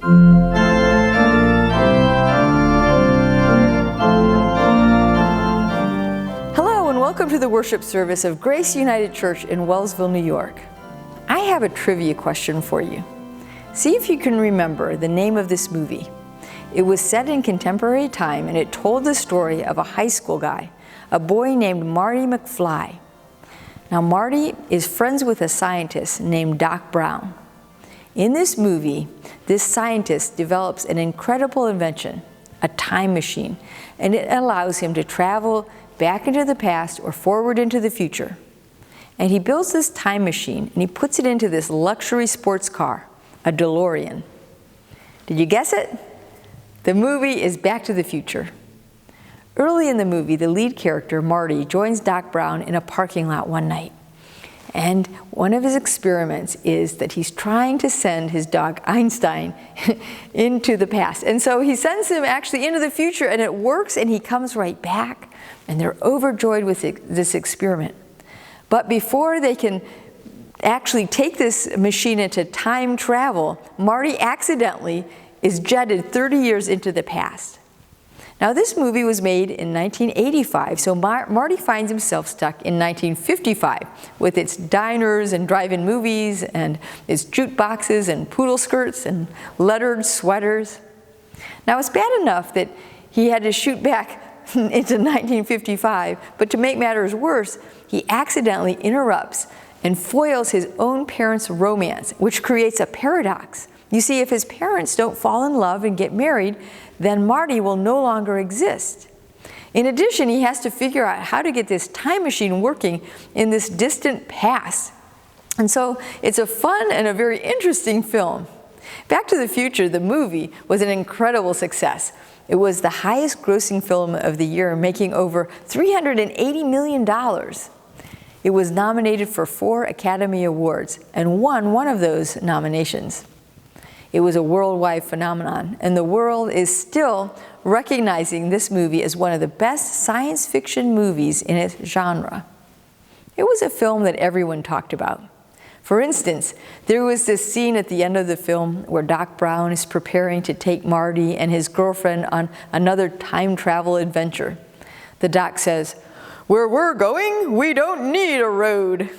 Hello and welcome to the worship service of Grace United Church in Wellsville, New York. I have a trivia question for you. See if you can remember the name of this movie. It was set in contemporary time and it told the story of a high school guy, a boy named Marty McFly. Now Marty is friends with a scientist named Doc Brown. In this movie, this scientist develops an incredible invention, a time machine, and it allows him to travel back into the past or forward into the future. And he builds this time machine and he puts it into this luxury sports car, a DeLorean. Did you guess it? The movie is Back to the Future. Early in the movie, the lead character, Marty, joins Doc Brown in a parking lot one night. And one of his experiments is that he's trying to send his dog Einstein into the past. And so he sends him actually into the future and it works and he comes right back and they're overjoyed with this experiment. But before they can actually take this machine into time travel, Marty accidentally is jetted 30 years into the past. Now this movie was made in 1985, so Marty finds himself stuck in 1955 with its diners and drive-in movies and its jukeboxes and poodle skirts and lettered sweaters. Now it's bad enough that he had to shoot back into 1955, but to make matters worse, he accidentally interrupts and foils his own parents' romance, which creates a paradox. You see, if his parents don't fall in love and get married, then Marty will no longer exist. In addition, he has to figure out how to get this time machine working in this distant past. And so it's a fun and a very interesting film. Back to the Future, the movie, was an incredible success. It was the highest grossing film of the year, making over $380 million. It was nominated for 4 Academy Awards and won one of those nominations. It was a worldwide phenomenon, and the world is still recognizing this movie as one of the best science fiction movies in its genre. It was a film that everyone talked about. For instance, there was this scene at the end of the film where Doc Brown is preparing to take Marty and his girlfriend on another time travel adventure. The doc says, "Where we're going, we don't need a road."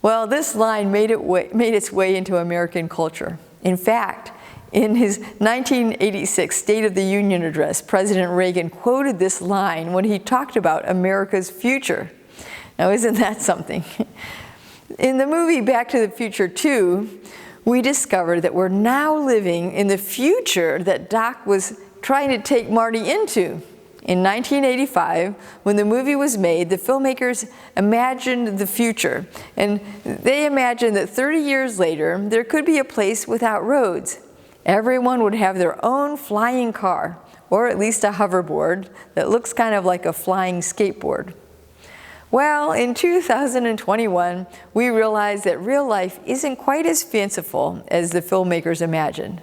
Well, this line made its way into American culture. In fact, in his 1986 State of the Union address, President Reagan quoted this line when he talked about America's future. Now, isn't that something? In the movie Back to the Future 2, we discover that we're now living in the future that Doc was trying to take Marty into. In 1985, when the movie was made, the filmmakers imagined the future, and they imagined that 30 years later, there could be a place without roads. Everyone would have their own flying car, or at least a hoverboard that looks kind of like a flying skateboard. Well, in 2021, we realized that real life isn't quite as fanciful as the filmmakers imagined.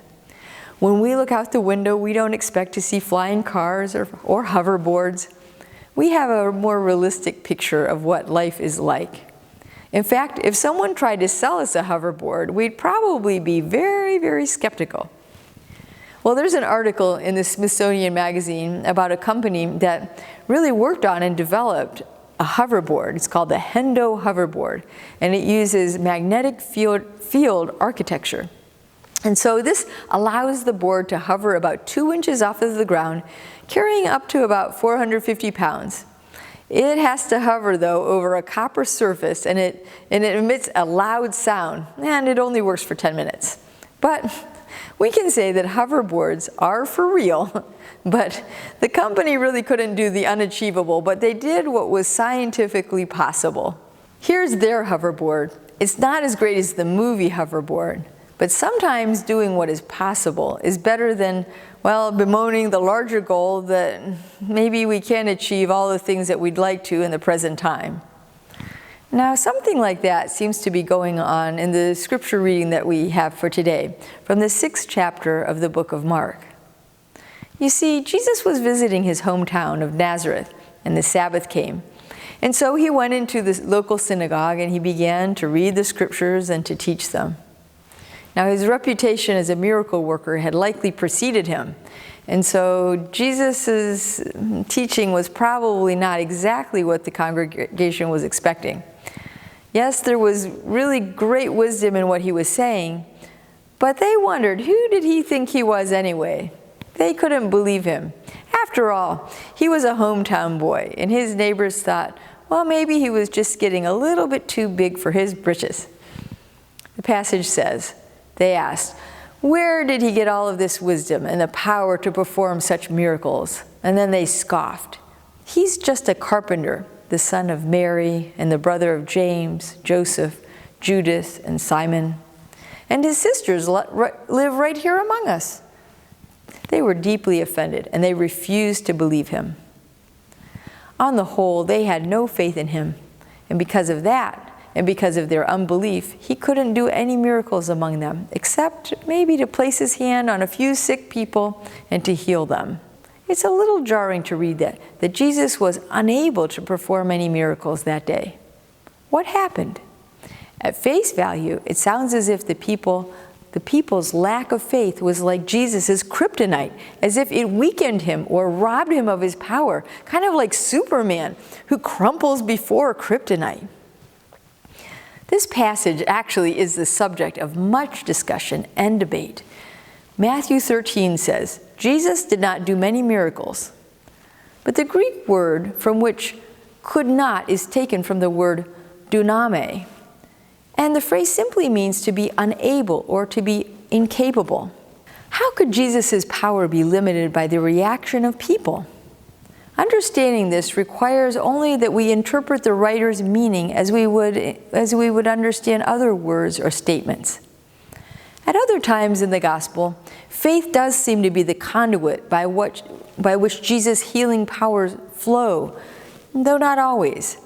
When we look out the window, we don't expect to see flying cars or hoverboards. We have a more realistic picture of what life is like. In fact, if someone tried to sell us a hoverboard, we'd probably be very, very skeptical. Well, there's an article in the Smithsonian Magazine about a company that really worked on and developed a hoverboard. It's called the Hendo Hoverboard, and it uses magnetic field architecture. And so this allows the board to hover about 2 inches off of the ground, carrying up to about 450 pounds. It has to hover, though, over a copper surface, and it emits a loud sound, and it only works for 10 minutes. But we can say that hoverboards are for real, but the company really couldn't do the unachievable, but they did what was scientifically possible. Here's their hoverboard. It's not as great as the movie hoverboard, but sometimes doing what is possible is better than, well, bemoaning the larger goal that maybe we can't achieve all the things that we'd like to in the present time. Now, something like that seems to be going on in the scripture reading that we have for today, from the 6th chapter of the book of Mark. You see, Jesus was visiting his hometown of Nazareth, and the Sabbath came. And so he went into the local synagogue and he began to read the scriptures and to teach them. Now, his reputation as a miracle worker had likely preceded him, and so Jesus' teaching was probably not exactly what the congregation was expecting. Yes, there was really great wisdom in what he was saying, but they wondered, who did he think he was anyway? They couldn't believe him. After all, he was a hometown boy, and his neighbors thought, well, maybe he was just getting a little bit too big for his britches. The passage says, they asked, where did he get all of this wisdom and the power to perform such miracles? And then they scoffed. He's just a carpenter, the son of Mary and the brother of James, Joseph, Judas, and Simon. And his sisters live right here among us. They were deeply offended, and they refused to believe him. On the whole, they had no faith in him, and because of that, and because of their unbelief, he couldn't do any miracles among them, except maybe to place his hand on a few sick people and to heal them. It's a little jarring to read that Jesus was unable to perform any miracles that day. What happened? At face value, it sounds as if the people's lack of faith was like Jesus' kryptonite, as if it weakened him or robbed him of his power, kind of like Superman, who crumples before kryptonite. This passage actually is the subject of much discussion and debate. Matthew 13 says, Jesus did not do many miracles, but the Greek word from which could not is taken from the word duname, and the phrase simply means to be unable or to be incapable. How could Jesus' power be limited by the reaction of people? Understanding this requires only that we interpret the writer's meaning as we would understand other words or statements. At other times in the gospel, faith does seem to be the conduit by which Jesus' healing powers flow, though not always.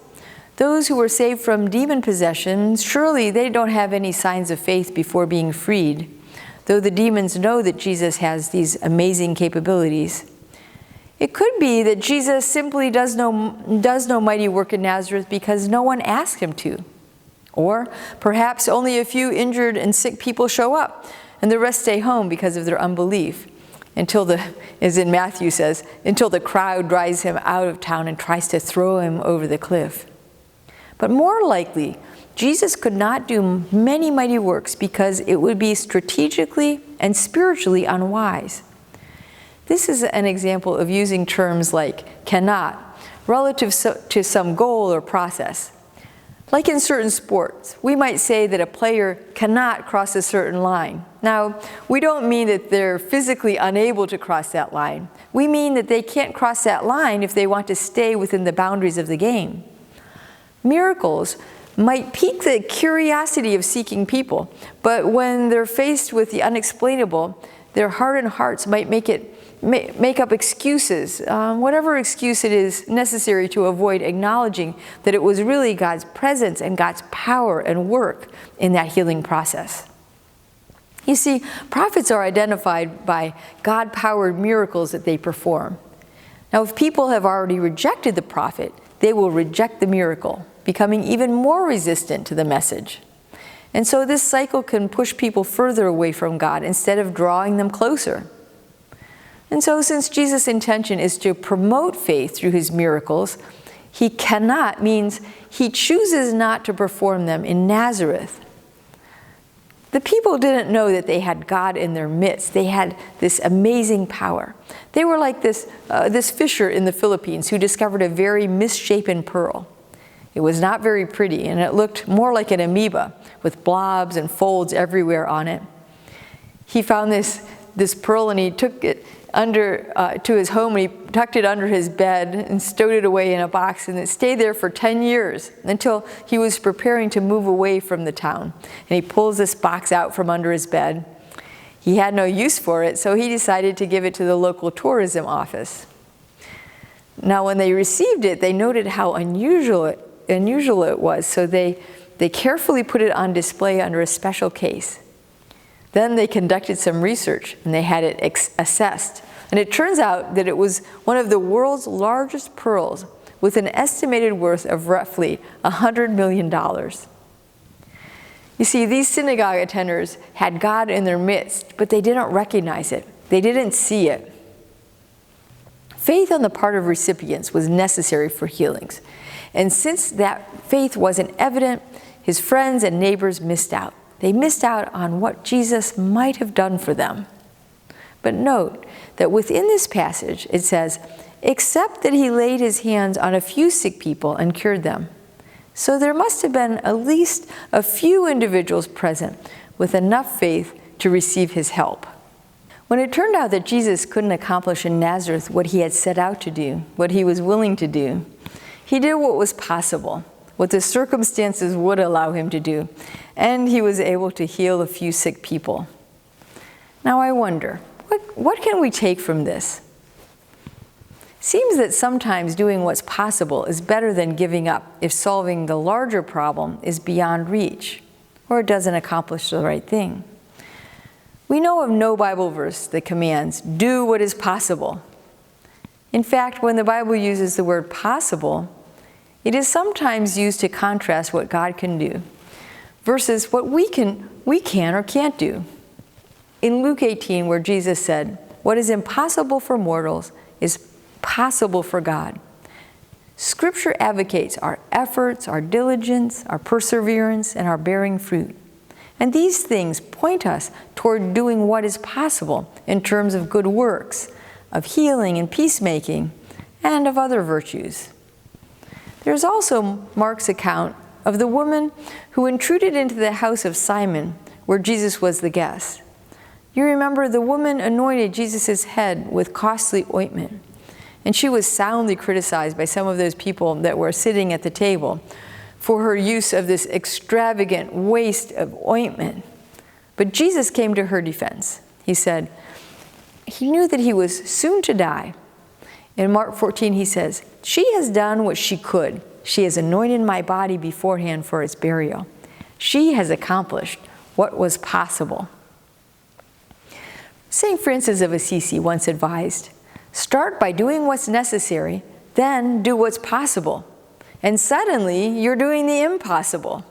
Those who were saved from demon possession, surely they don't have any signs of faith before being freed, though the demons know that Jesus has these amazing capabilities. It could be that Jesus simply does no mighty work in Nazareth because no one asked him to. Or perhaps only a few injured and sick people show up, and the rest stay home because of their unbelief, until as in Matthew says, until the crowd drives him out of town and tries to throw him over the cliff. But more likely, Jesus could not do many mighty works because it would be strategically and spiritually unwise. This is an example of using terms like cannot relative to some goal or process. Like in certain sports, we might say that a player cannot cross a certain line. Now, we don't mean that they're physically unable to cross that line. We mean that they can't cross that line if they want to stay within the boundaries of the game. Miracles might pique the curiosity of seeking people, but when they're faced with the unexplainable, their hardened hearts might make up excuses, whatever excuse it is necessary to avoid acknowledging that it was really God's presence and God's power and work in that healing process. You see, prophets are identified by God-powered miracles that they perform. Now, if people have already rejected the prophet, they will reject the miracle, becoming even more resistant to the message. And so this cycle can push people further away from God instead of drawing them closer. And so since Jesus' intention is to promote faith through his miracles, he cannot means he chooses not to perform them in Nazareth. The people didn't know that they had God in their midst. They had this amazing power. They were like this fisher in the Philippines who discovered a very misshapen pearl. It was not very pretty, and it looked more like an amoeba with blobs and folds everywhere on it. He found this pearl, and he took it to his home, and he tucked it under his bed and stowed it away in a box, and it stayed there for 10 years until he was preparing to move away from the town. And he pulls this box out from under his bed. He had no use for it, so he decided to give it to the local tourism office. Now, when they received it, they noted how unusual it was, so they carefully put it on display under a special case. Then they conducted some research, and they had it assessed. And it turns out that it was one of the world's largest pearls, with an estimated worth of roughly $100 million. You see, these synagogue attenders had God in their midst, but they didn't recognize it. They didn't see it. Faith on the part of recipients was necessary for healings. And since that faith wasn't evident, his friends and neighbors missed out. They missed out on what Jesus might have done for them. But note that within this passage, it says, except that he laid his hands on a few sick people and cured them. So there must have been at least a few individuals present with enough faith to receive his help. When it turned out that Jesus couldn't accomplish in Nazareth what he had set out to do, what he was willing to do, he did what was possible, what the circumstances would allow him to do, and he was able to heal a few sick people. Now I wonder, what can we take from this? Seems that sometimes doing what's possible is better than giving up if solving the larger problem is beyond reach, or it doesn't accomplish the right thing. We know of no Bible verse that commands, do what is possible. In fact, when the Bible uses the word possible, it is sometimes used to contrast what God can do versus what we can or can't do. In Luke 18, where Jesus said, what is impossible for mortals is possible for God. Scripture advocates our efforts, our diligence, our perseverance, and our bearing fruit. And these things point us toward doing what is possible in terms of good works, of healing and peacemaking, and of other virtues. There's also Mark's account of the woman who intruded into the house of Simon, where Jesus was the guest. You remember the woman anointed Jesus' head with costly ointment, and she was soundly criticized by some of those people that were sitting at the table for her use of this extravagant waste of ointment. But Jesus came to her defense. He said, he knew that he was soon to die. In Mark 14, he says, she has done what she could. She has anointed my body beforehand for its burial. She has accomplished what was possible. St. Francis of Assisi once advised, start by doing what's necessary, then do what's possible. And suddenly, you're doing the impossible.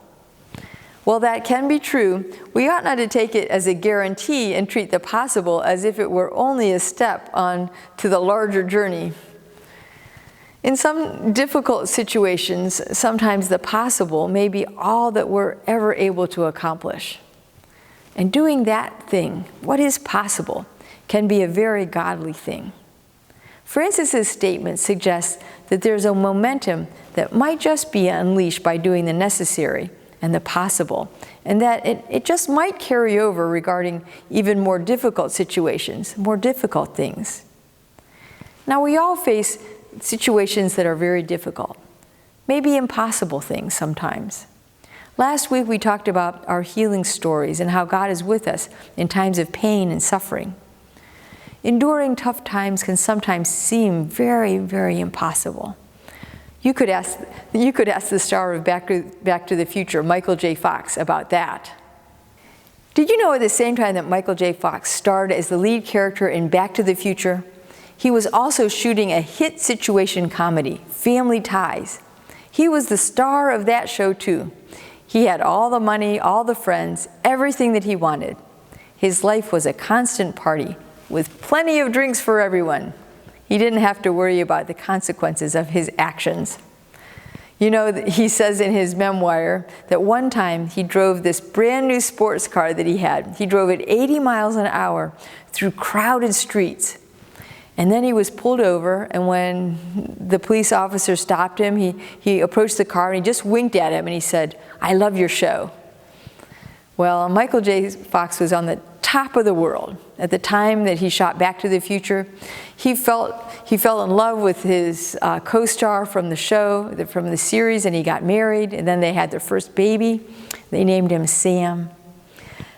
While that can be true, we ought not to take it as a guarantee and treat the possible as if it were only a step on to the larger journey. In some difficult situations, sometimes the possible may be all that we're ever able to accomplish. And doing that thing, what is possible, can be a very godly thing. Francis's statement suggests that there's a momentum that might just be unleashed by doing the necessary and the possible, and that it just might carry over regarding even more difficult situations, more difficult things. Now, we all face situations that are very difficult, maybe impossible things sometimes. Last week we talked about our healing stories and how God is with us in times of pain and suffering. Enduring tough times can sometimes seem very, very impossible. You could ask the star of Back to the Future, Michael J. Fox, about that. Did you know at the same time that Michael J. Fox starred as the lead character in Back to the Future, he was also shooting a hit situation comedy, Family Ties. He was the star of that show too. He had all the money, all the friends, everything that he wanted. His life was a constant party, with plenty of drinks for everyone. He didn't have to worry about the consequences of his actions. You know, he says in his memoir that one time he drove this brand new sports car that he had. He drove it 80 miles an hour through crowded streets. And then he was pulled over, and when the police officer stopped him, he approached the car and he just winked at him and he said, "I love your show." Well, Michael J. Fox was on the top of the world. At the time that he shot Back to the Future, he fell in love with his co-star from the show, from the series, and he got married, and then they had their first baby. They named him Sam.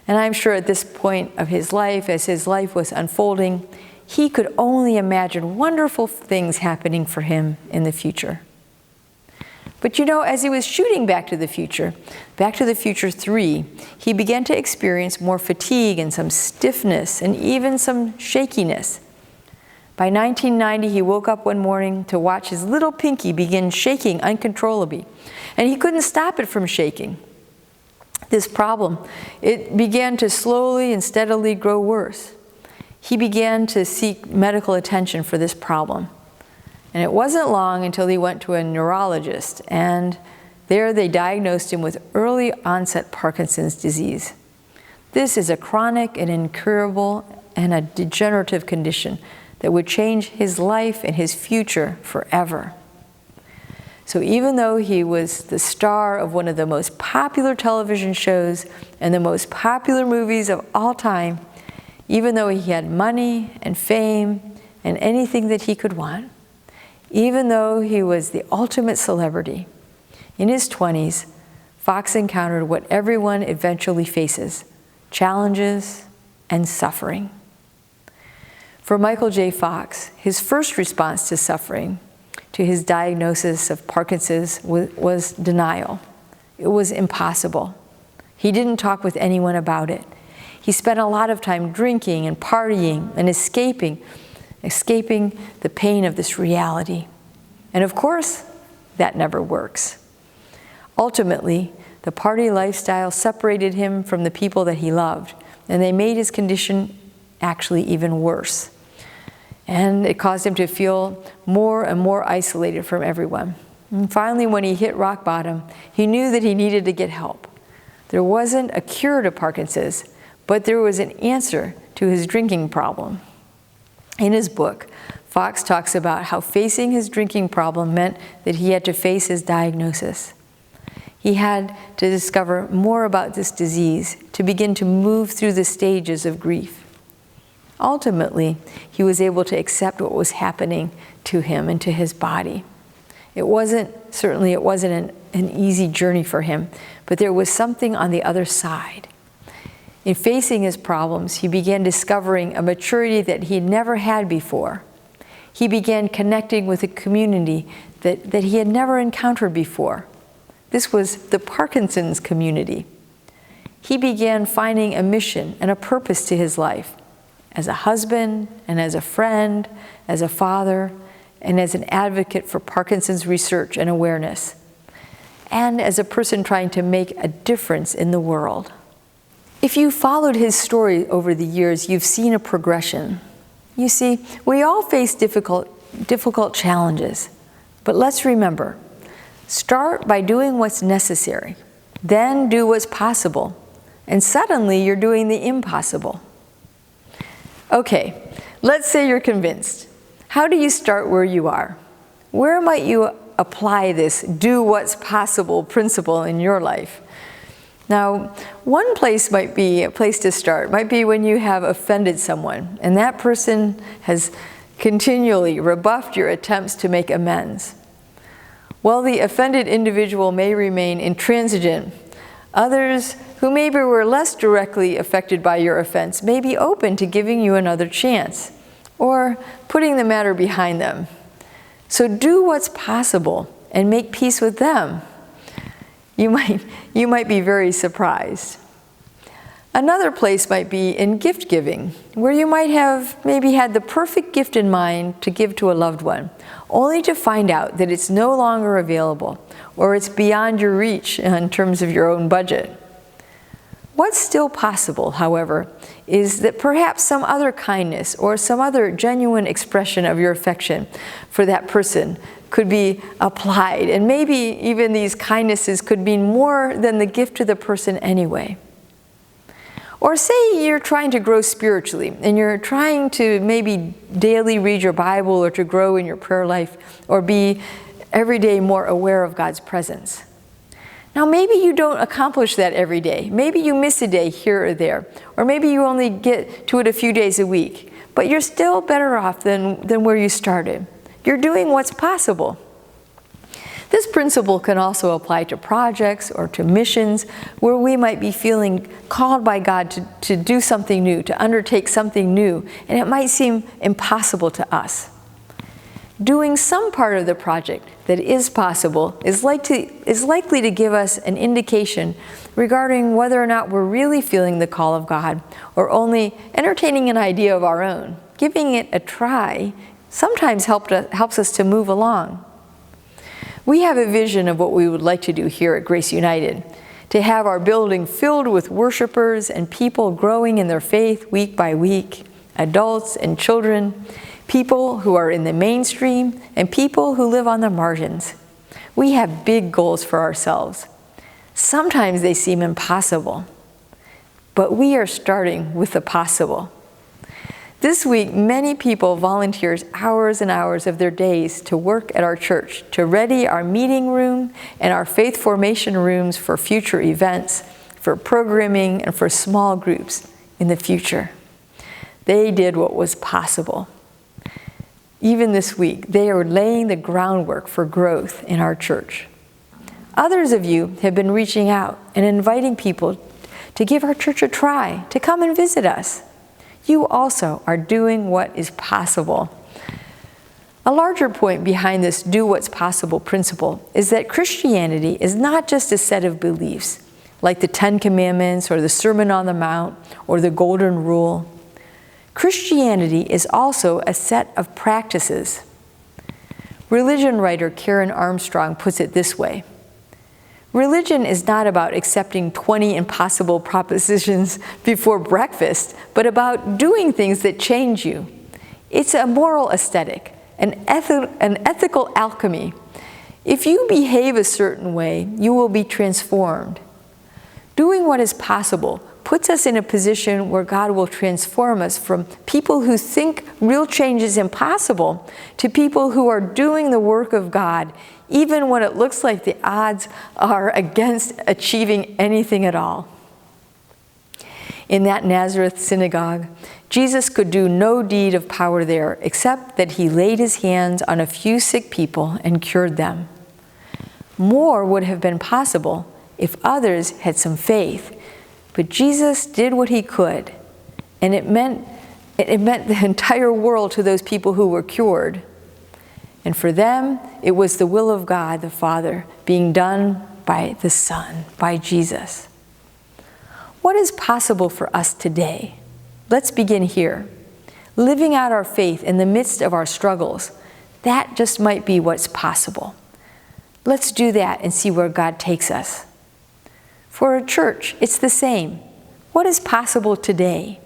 And I'm sure at this point of his life, as his life was unfolding, he could only imagine wonderful things happening for him in the future. But you know, as he was shooting Back to the Future 3, he began to experience more fatigue and some stiffness and even some shakiness. By 1990, he woke up one morning to watch his little pinky begin shaking uncontrollably, and he couldn't stop it from shaking. This problem, it began to slowly and steadily grow worse. He began to seek medical attention for this problem. And it wasn't long until he went to a neurologist, and there they diagnosed him with early onset Parkinson's disease. This is a chronic and incurable and a degenerative condition that would change his life and his future forever. So even though he was the star of one of the most popular television shows and the most popular movies of all time, even though he had money and fame and anything that he could want, even though he was the ultimate celebrity, in his 20s, Fox encountered what everyone eventually faces: challenges and suffering. For Michael J. Fox, his first response to suffering, to his diagnosis of Parkinson's, was denial. It was impossible. He didn't talk with anyone about it. He spent a lot of time drinking and partying and escaping the pain of this reality. And of course, that never works. Ultimately, the party lifestyle separated him from the people that he loved, and they made his condition actually even worse. And it caused him to feel more and more isolated from everyone. And finally, when he hit rock bottom, he knew that he needed to get help. There wasn't a cure to Parkinson's, but there was an answer to his drinking problem. In his book, Fox talks about how facing his drinking problem meant that he had to face his diagnosis. He had to discover more about this disease to begin to move through the stages of grief. Ultimately, he was able to accept what was happening to him and to his body. Certainly it wasn't an easy journey for him, but there was something on the other side. In facing his problems, he began discovering a maturity that he had never had before. He began connecting with a community that he had never encountered before. This was the Parkinson's community. He began finding a mission and a purpose to his life, as a husband and as a friend, as a father, and as an advocate for Parkinson's research and awareness, and as a person trying to make a difference in the world. If you followed his story over the years, you've seen a progression. You see, we all face difficult challenges, but let's remember, start by doing what's necessary, then do what's possible, and suddenly you're doing the impossible. Okay, let's say you're convinced. How do you start where you are? Where might you apply this do what's possible principle in your life? Now, one place might be a place to start, might be when you have offended someone, and that person has continually rebuffed your attempts to make amends. While the offended individual may remain intransigent, others who maybe were less directly affected by your offense may be open to giving you another chance or putting the matter behind them. So do what's possible and make peace with them. You might be very surprised. Another place might be in gift giving, where you might have maybe had the perfect gift in mind to give to a loved one, only to find out that it's no longer available or it's beyond your reach in terms of your own budget. What's still possible, however, is that perhaps some other kindness or some other genuine expression of your affection for that person could be applied, and maybe even these kindnesses could mean more than the gift to the person anyway. Or say you're trying to grow spiritually, and you're trying to maybe daily read your Bible or to grow in your prayer life or be every day more aware of God's presence. Now maybe you don't accomplish that every day. Maybe you miss a day here or there, or maybe you only get to it a few days a week, but you're still better off than where you started. You're doing what's possible. This principle can also apply to projects or to missions where we might be feeling called by God to do something new, to undertake something new, and it might seem impossible to us. Doing some part of the project that is possible is likely to give us an indication regarding whether or not we're really feeling the call of God or only entertaining an idea of our own. Giving it a try sometimes helps us to move along. We have a vision of what we would like to do here at Grace United, to have our building filled with worshipers and people growing in their faith week by week, adults and children, people who are in the mainstream and people who live on the margins. We have big goals for ourselves. Sometimes they seem impossible, but we are starting with the possible. This week, many people volunteered hours and hours of their days to work at our church to ready our meeting room and our faith formation rooms for future events, for programming, and for small groups in the future. They did what was possible. Even this week, they are laying the groundwork for growth in our church. Others of you have been reaching out and inviting people to give our church a try, to come and visit us. You also are doing what is possible. A larger point behind this do what's possible principle is that Christianity is not just a set of beliefs, like the 10 Commandments or the Sermon on the Mount or the Golden Rule. Christianity is also a set of practices. Religion writer Karen Armstrong puts it this way: religion is not about accepting 20 impossible propositions before breakfast, but about doing things that change you. It's a moral aesthetic, an ethical alchemy. If you behave a certain way, you will be transformed. Doing what is possible puts us in a position where God will transform us from people who think real change is impossible to people who are doing the work of God, even when it looks like the odds are against achieving anything at all. In that Nazareth synagogue, Jesus could do no deed of power there except that he laid his hands on a few sick people and cured them. More would have been possible if others had some faith, but Jesus did what he could, and it meant the entire world to those people who were cured. And for them, it was the will of God the Father being done by the Son, by Jesus. What is possible for us today? Let's begin here. Living out our faith in the midst of our struggles, that just might be what's possible. Let's do that and see where God takes us. For a church, it's the same. What is possible today?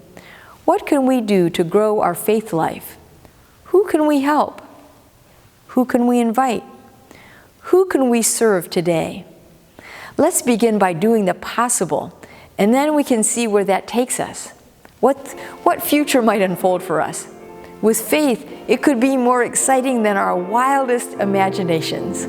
What can we do to grow our faith life? Who can we help? Who can we invite? Who can we serve today? Let's begin by doing the possible, and then we can see where that takes us. What future might unfold for us? With faith, it could be more exciting than our wildest imaginations.